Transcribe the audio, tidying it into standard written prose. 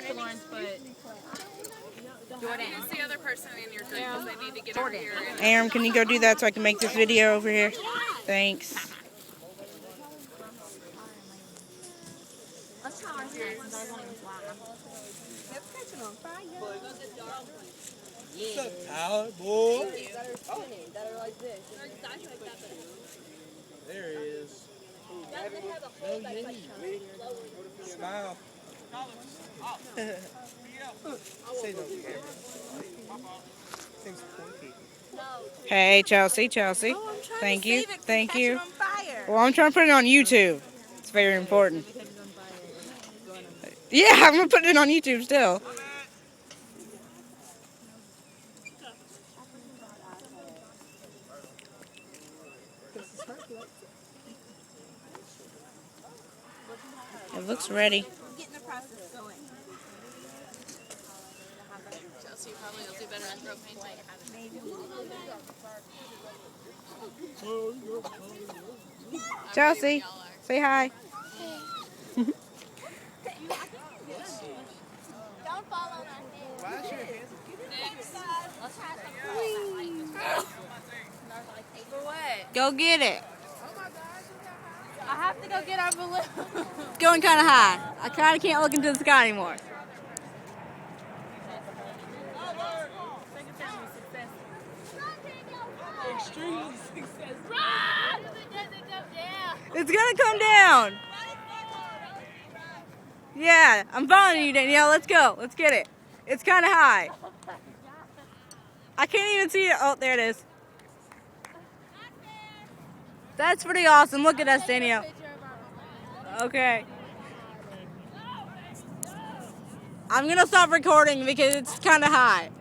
Dr. Lawrence, but Jordan. Who's the other person in your group? Because they need to get over here. Aaron, can you go do that so I can make this video over here? Thanks. Let's try our snacks since I won't even fly. That's catching on fire. What's up, Tyler, boy? That are spinning, that are like this. There he is. Smile. Say no, camera. Thing's pointy. Hey, Chelsea. Thank you. Thank you. Well, I'm trying to put it on YouTube. It's very important. Yeah, I'm going to put it on YouTube still. It looks ready. Getting the process going. Chelsea probably will do better at throw painting. Chelsea, say hi. Don't fall on our hands. Wash your hands. Let's try For what? Go get it. I have to go get our balloon. It's going kind of high. I kind of can't look into the sky anymore. Extreme success. It's going to come down. Yeah, I'm following you, Danielle. Let's go. Let's get it. It's kind of high. I can't even see it. Oh, there it is. That's pretty awesome. Look at us, Danielle. Okay. I'm going to stop recording because it's kind of high.